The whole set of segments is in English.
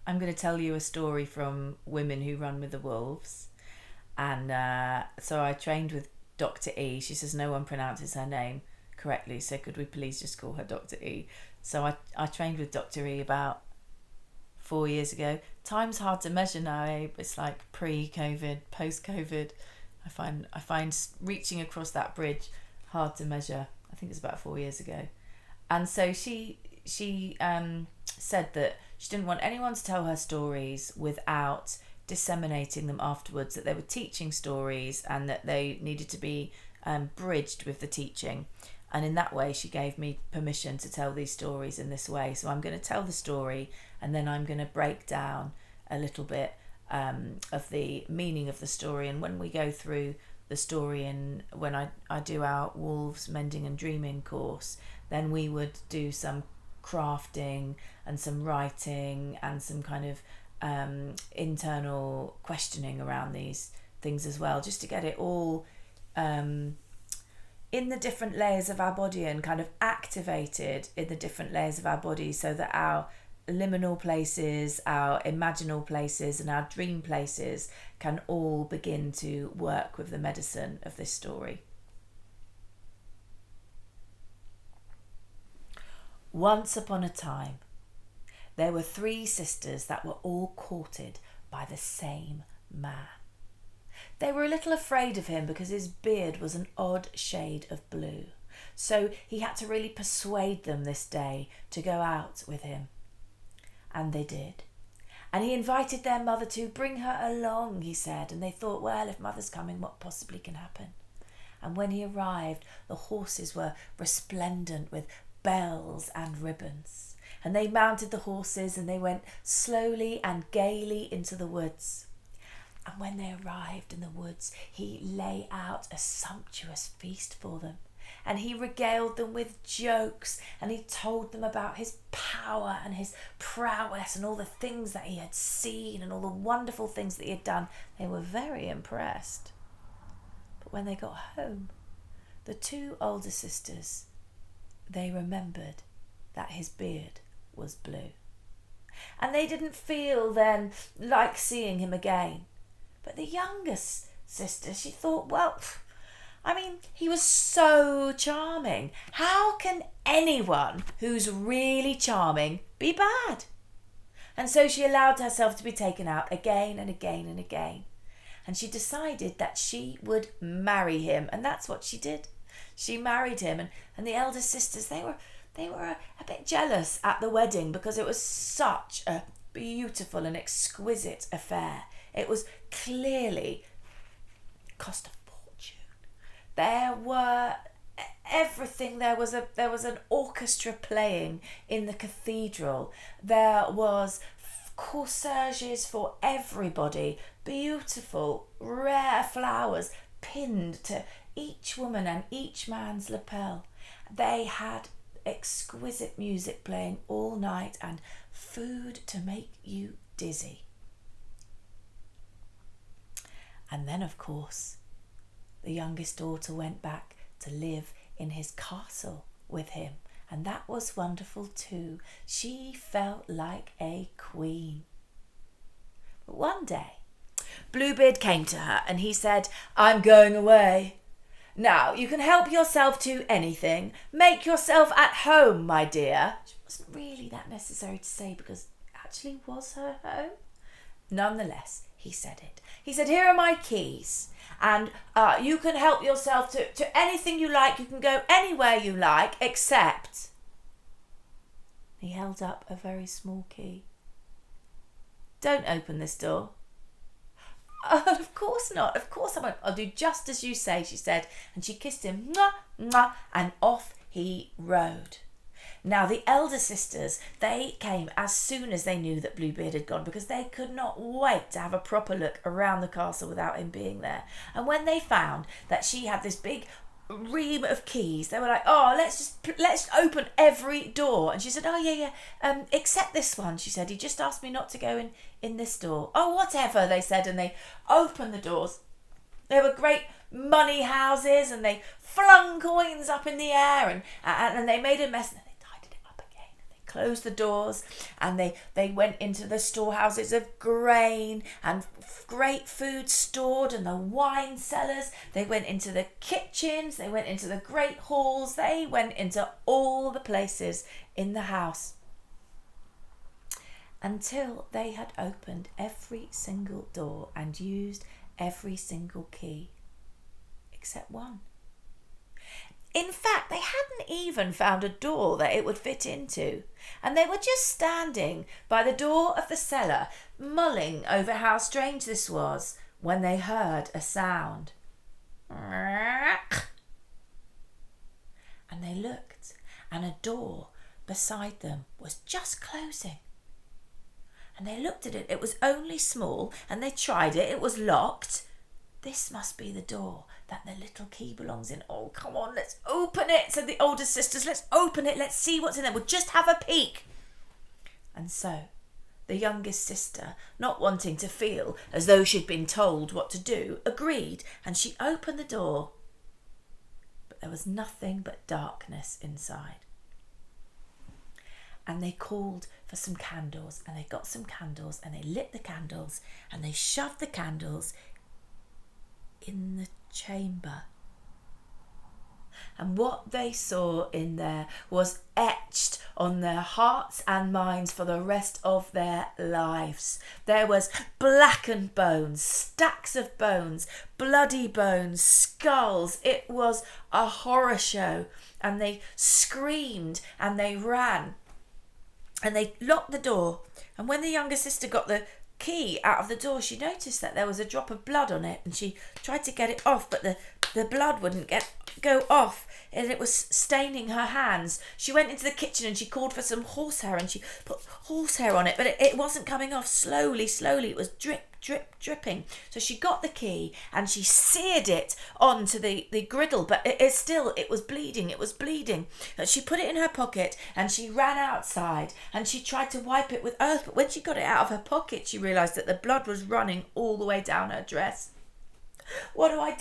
I'm going to tell you a story from Women Who Run with the Wolves. And so I trained with Dr. E. She says no one pronounces her name correctly, so could we please just call her Dr. E? So I trained with Dr. E about 4 years ago. Time's hard to measure now, Abe. It's like pre-COVID, post-COVID. I find reaching across that bridge hard to measure. I think it's about 4 years ago. And so she said that she didn't want anyone to tell her stories without disseminating them afterwards, that they were teaching stories and that they needed to be bridged with the teaching. And in that way, she gave me permission to tell these stories in this way. So I'm going to tell the story and then I'm going to break down a little bit of the meaning of the story. And when we go through the story and when I do our Wolves Mending and Dreaming course, then we would do some crafting and some writing and some kind of internal questioning around these things as well, just to get it all in the different layers of our body and kind of activated in the different layers of our body, so that our liminal places, our imaginal places and our dream places can all begin to work with the medicine of this story. Once upon a time, there were 3 sisters that were all courted by the same man. They were a little afraid of him because his beard was an odd shade of blue. So he had to really persuade them this day to go out with him. And they did. And he invited their mother to bring her along, he said. And they thought, well, if mother's coming, what possibly can happen? And when he arrived, the horses were resplendent with bells and ribbons. And they mounted the horses and they went slowly and gaily into the woods. And when they arrived in the woods, he lay out a sumptuous feast for them. And he regaled them with jokes and he told them about his power and his prowess and all the things that he had seen and all the wonderful things that he had done. They were very impressed. But when they got home, the 2 older sisters, they remembered that his beard was blue. And they didn't feel then like seeing him again. But the youngest sister, she thought, well, I mean, he was so charming. How can anyone who's really charming be bad? And so she allowed herself to be taken out again and again and again. And she decided that she would marry him. And that's what she did. She married him. And the elder sisters, they were a bit jealous at the wedding because it was such a beautiful and exquisite affair. It was clearly cost a fortune. There were everything. There was an orchestra playing in the cathedral. There was corsages for everybody. Beautiful, rare flowers pinned to each woman and each man's lapel. They had exquisite music playing all night and food to make you dizzy. And then, of course, the youngest daughter went back to live in his castle with him. And that was wonderful too. She felt like a queen. But one day, Bluebeard came to her and he said, I'm going away. Now, you can help yourself to anything. Make yourself at home, my dear. It wasn't really that necessary to say because it actually was her home. Nonetheless, he said it. He said, here are my keys and you can help yourself to anything you like. You can go anywhere you like except... He held up a very small key. Don't open this door. Oh, of course not. Of course I won't. I'll do just as you say, she said. And she kissed him. Mwah, mwah, and off he rode. Now, the elder sisters, they came as soon as they knew that Bluebeard had gone because they could not wait to have a proper look around the castle without him being there. And when they found that she had this big ream of keys, they were like, oh, let's open every door. And she said, oh, yeah, except this one, she said. He just asked me not to go in this door. Oh, whatever, they said. And they opened the doors. There were great money houses and they flung coins up in the air and they made a mess. closed the doors, and they went into the storehouses of grain and great food stored, and the wine cellars. They went into the kitchens, they went into the great halls, they went into all the places in the house, until they had opened every single door and used every single key, except one. In fact, they hadn't even found a door that it would fit into, and they were just standing by the door of the cellar, mulling over how strange this was, when they heard a sound. And they looked, and a door beside them was just closing. And they looked at it. It was only small, and they tried it. It was locked. This must be the door that the little key belongs in. Oh, come on, let's open it, said the older sisters. Let's open it. Let's see what's in there. We'll just have a peek. And so the youngest sister, not wanting to feel as though she'd been told what to do, agreed, and she opened the door. But there was nothing but darkness inside. And they called for some candles, and they got some candles, and they lit the candles, and they shoved the candles in the chamber. And what they saw in there was etched on their hearts and minds for the rest of their lives. There was blackened bones, stacks of bones, bloody bones, skulls. It was a horror show, and they screamed and they ran. And they locked the door, and when the younger sister got the key out of the door, she noticed that there was a drop of blood on it, and she tried to get it off, but the blood wouldn't go off, and it was staining her hands. She went into the kitchen and she called for some horsehair, and she put horsehair on it, but it wasn't coming off. Slowly, it was dripping. So she got the key and she seared it onto the griddle, but it was bleeding. She put it in her pocket and she ran outside, and she tried to wipe it with earth, but when she got it out of her pocket, she realised that the blood was running all the way down her dress. What do I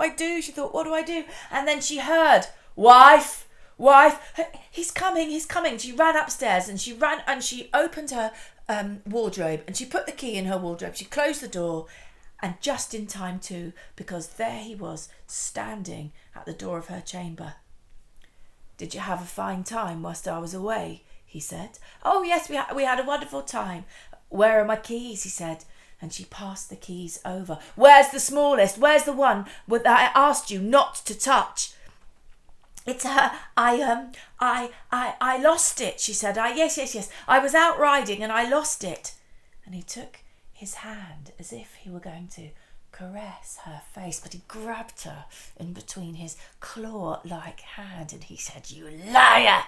do? She thought, what do I do? And then she heard, wife, he's coming. She ran upstairs, and she opened her wardrobe, and she put the key in her wardrobe. She closed the door, and just in time too, because there he was standing at the door of her chamber. Did you have a fine time whilst I was away? He said. Oh yes, we had a wonderful time. Where are my keys? He said. And she passed the keys over. Where's the smallest? Where's the one that I asked you not to touch? It's her. I lost it, she said. Yes. I was out riding and I lost it. And he took his hand as if he were going to caress her face, but he grabbed her in between his claw-like hand, and he said, "You liar!"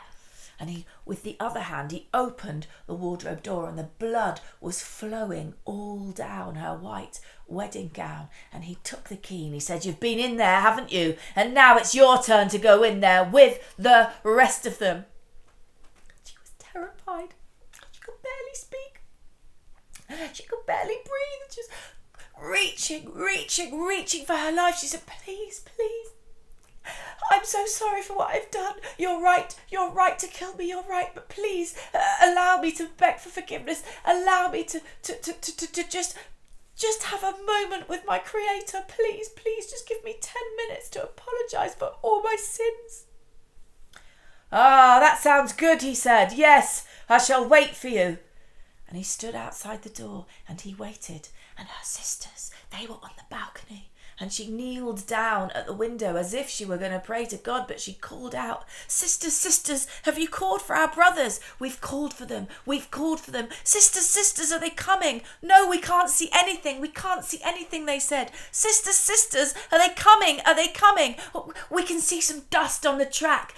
And he, with the other hand, he opened the wardrobe door, and the blood was flowing all down her white wedding gown. And he took the key and he said, "You've been in there, haven't you? And now it's your turn to go in there with the rest of them." She was terrified. She could barely speak. She could barely breathe. Just reaching for her life. She said, "Please. I'm so sorry for what I've done. You're right to kill me, you're right, but please allow me to beg for forgiveness. Allow me to just have a moment with my Creator. Please, just give me 10 minutes to apologise for all my sins." "Ah, that sounds good," he said. "Yes, I shall wait for you." And he stood outside the door and he waited, and her sisters, they were on the balcony. And she kneeled down at the window as if she were going to pray to God, but she called out, Sisters, have you called for our brothers? We've called for them. Sisters, are they coming?" "No, we can't see anything, they said. Sisters, are they coming? We can see some dust on the track.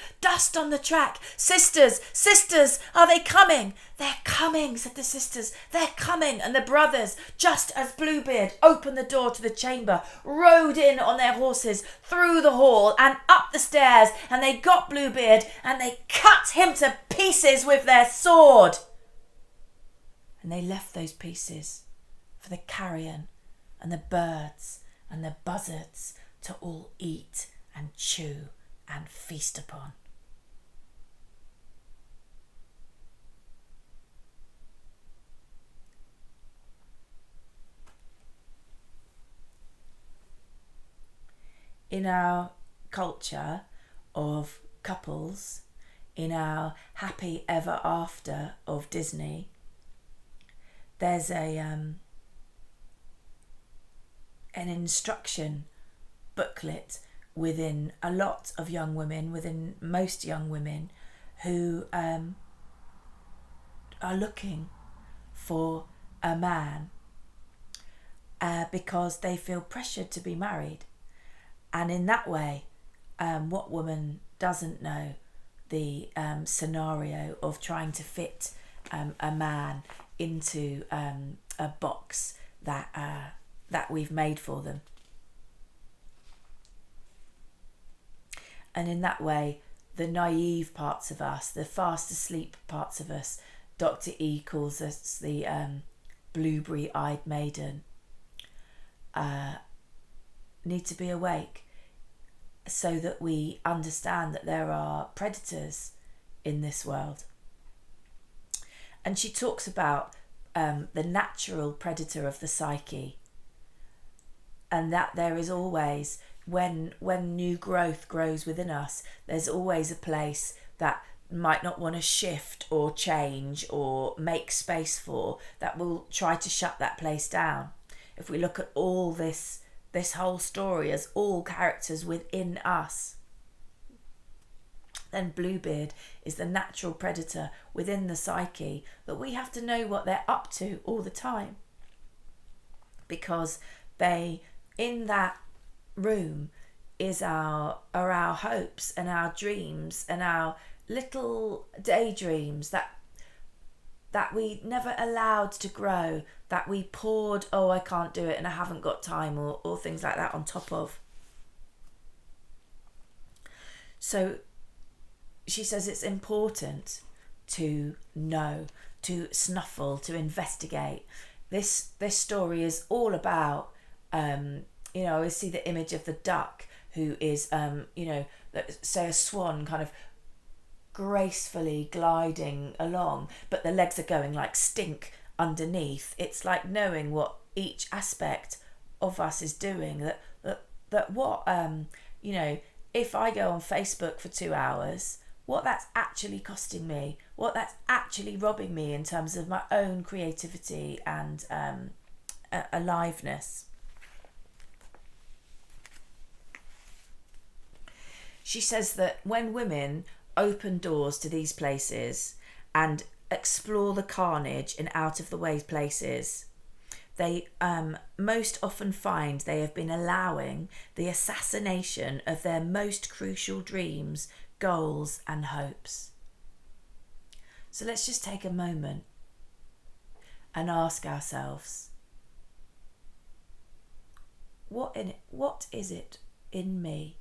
Sisters, are they coming?" "They're coming," said the sisters. "They're coming." And the brothers, just as Bluebeard opened the door to the chamber, rode in on their horses through the hall and up the stairs, and they got Bluebeard and they cut him to pieces with their sword. And they left those pieces for the carrion and the birds and the buzzards to all eat and chew and feast upon. in our culture of couples, in our happy ever after of Disney, there's an instruction booklet within a lot of young women, within most young women, who are looking for a man because they feel pressured to be married. And in that way, what woman doesn't know the scenario of trying to fit a man into a box that we've made for them? And in that way, the naive parts of us, the fast asleep parts of us, Dr. E calls us the blueberry-eyed maiden, need to be awake so that we understand that there are predators in this world. And she talks about the natural predator of the psyche, and that there is always, when new growth grows within us, there's always a place that might not want to shift or change or make space for, that will try to shut that place down. If we look at all this whole story as all characters within us, then Bluebeard is the natural predator within the psyche that we have to know what they're up to all the time, because they, in that room, are our hopes and our dreams and our little daydreams that we never allowed to grow, that we poured, oh, I can't do it and I haven't got time, or things like that on top of. So she says it's important to know, to snuffle, to investigate. This story is all about, I always see the image of the duck who is, say a swan kind of gracefully gliding along, but the legs are going like stink underneath. It's like knowing what each aspect of us is doing, that what, if I go on Facebook for 2 hours, what that's actually costing me, what that's actually robbing me in terms of my own creativity and aliveness. She says that when women open doors to these places and explore the carnage in out of the way places, they most often find they have been allowing the assassination of their most crucial dreams, goals and hopes. So let's just take a moment and ask ourselves, what is it in me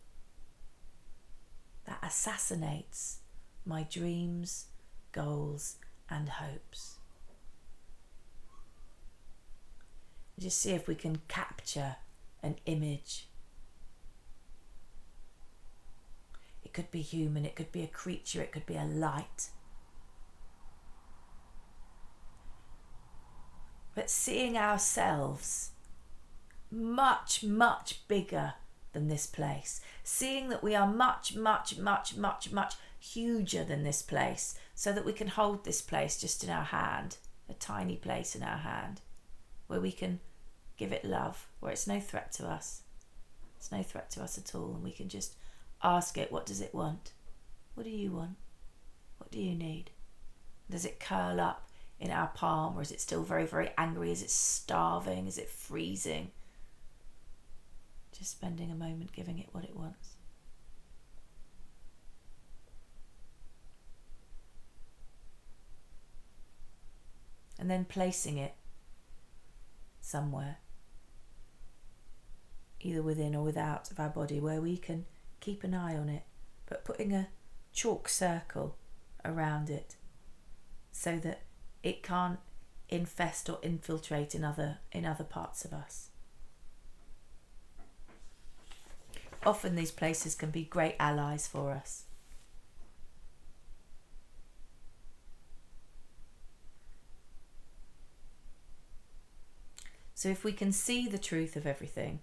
that assassinates my dreams, goals and hopes? Just see if we can capture an image. It could be human, it could be a creature, it could be a light. But seeing ourselves much, much bigger than this place, seeing that we are much, much, much, much, much huger than this place, so that we can hold this place just in our hand, a tiny place in our hand, where we can give it love, where it's no threat to us. It's no threat to us at all, and we can just ask it, what does it want? What do you want? What do you need? Does it curl up in our palm, or is it still very, very angry? Is it starving? Is it freezing? Just spending a moment giving it what it wants. And then placing it somewhere, either within or without of our body, where we can keep an eye on it, but putting a chalk circle around it so that it can't infest or infiltrate in other parts of us. Often these places can be great allies for us. So if we can see the truth of everything,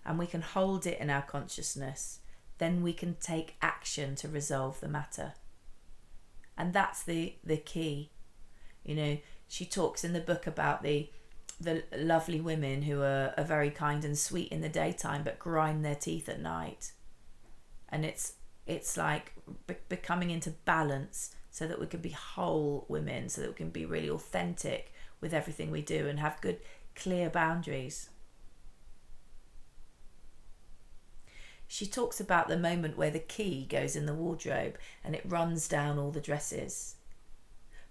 and we can hold it in our consciousness, then we can take action to resolve the matter. And that's the key. You know, she talks in the book about the lovely women who are very kind and sweet in the daytime but grind their teeth at night. And it's like becoming into balance so that we can be whole women, so that we can be really authentic with everything we do and have good, clear boundaries. She talks about the moment where the key goes in the wardrobe and it runs down all the dresses.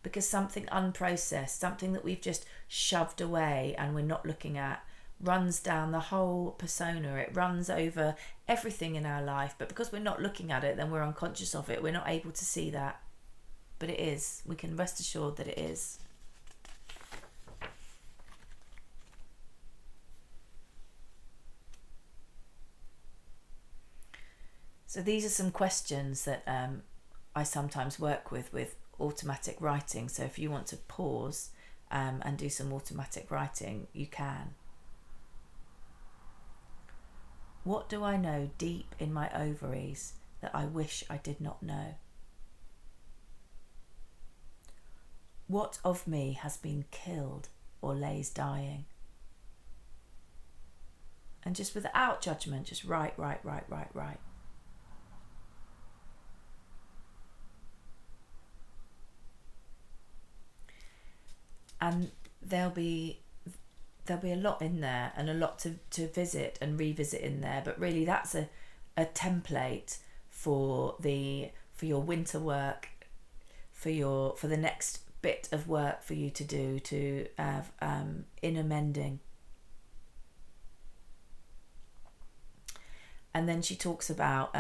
Because something unprocessed, something that we've just shoved away and we're not looking at, runs down the whole persona. It runs over everything in our life. But because we're not looking at it, then we're unconscious of it. We're not able to see that. But it is. We can rest assured that it is. So these are some questions that I sometimes work with automatic writing. So if you want to pause and do some automatic writing, you can. What do I know deep in my ovaries that I wish I did not know? What of me has been killed or lays dying? And just without judgment, just write. And there'll be a lot in there and a lot to visit and revisit in there, but really that's a template for your winter work, for the next bit of work for you to do to have inner mending. And then she talks about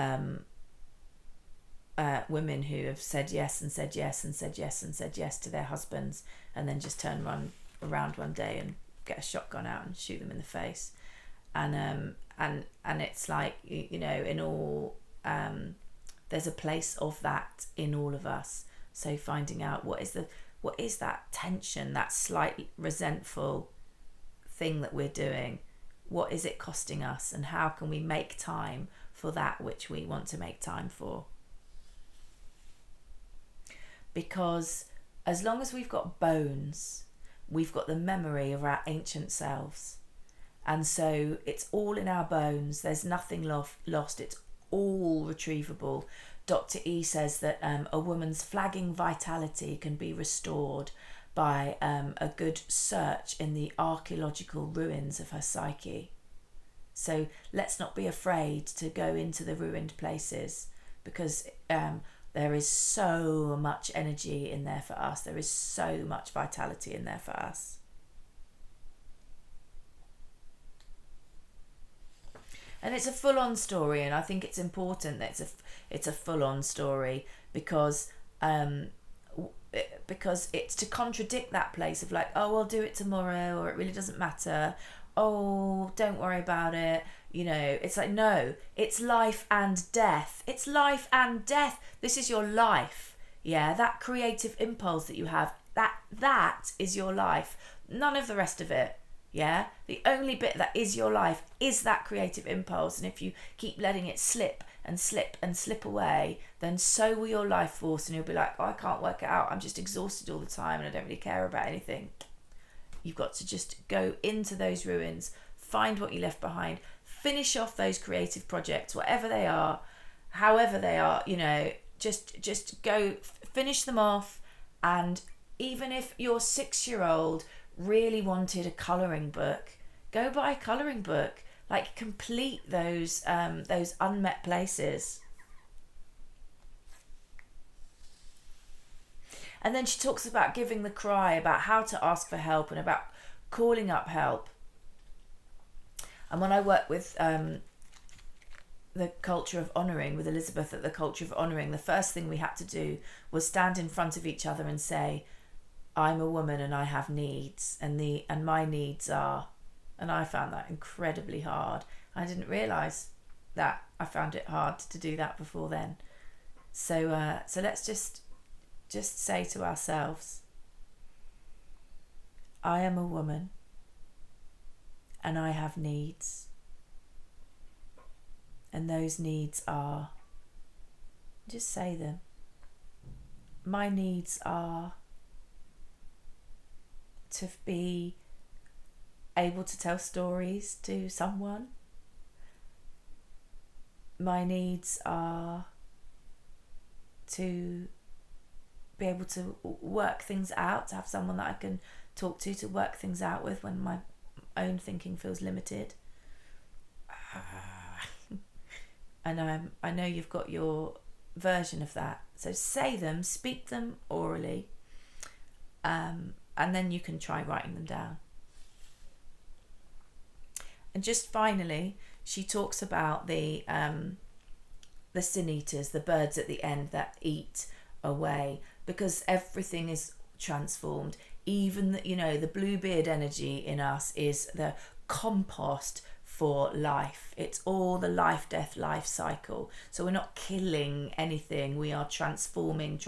women who have said yes and said yes and said yes and said yes to their husbands, and then just turn around one day and get a shotgun out and shoot them in the face. And it's like, you know, in all there's a place of that in all of us. So finding out what is that tension, that slightly resentful thing that we're doing, what is it costing us, and how can we make time for that which we want to make time for? Because as long as we've got bones, we've got the memory of our ancient selves. And so it's all in our bones. There's nothing lost. It's all retrievable. Dr. E says that a woman's flagging vitality can be restored by a good search in the archaeological ruins of her psyche. So let's not be afraid to go into the ruined places, because there is so much energy in there for us. There is so much vitality in there for us. And it's a full-on story, and I think it's important that it's a full-on story because it's to contradict that place of like, oh, I'll do it tomorrow, or it really doesn't matter. Oh, don't worry about it. You know, it's like, no, it's life and death. It's life and death. This is your life. Yeah, that creative impulse that you have, that is your life. None of the rest of it. Yeah, the only bit that is your life is that creative impulse. And if you keep letting it slip and slip and slip away, then so will your life force, and you'll be like, oh, I can't work it out. I'm just exhausted all the time and I don't really care about anything. You've got to just go into those ruins, find what you left behind, finish off those creative projects, whatever they are, however they are, you know, just go finish them off. And even if your 6-year-old really wanted a colouring book, go buy a colouring book. Like, complete those unmet places. And then she talks about giving the cry, about how to ask for help, and about calling up help. And when I work with the culture of honouring, with Elizabeth at the culture of honouring, the first thing we had to do was stand in front of each other and say, I'm a woman and I have needs, and my needs are, and I found that incredibly hard. I didn't realise that I found it hard to do that before then. So let's just say to ourselves, I am a woman and I have needs. And those needs are, just say them. My needs are to be able to tell stories to someone. My needs are to be able to work things out, to have someone that I can talk to work things out with when my own thinking feels limited. And I know you've got your version of that. So say them, speak them orally, and then you can try writing them down. And just finally, she talks about the sin eaters, the birds at the end that eat away, because everything is transformed. Even the Bluebeard energy in us is the compost for life. It's all the life, death, life cycle. So we're not killing anything. We are transforming.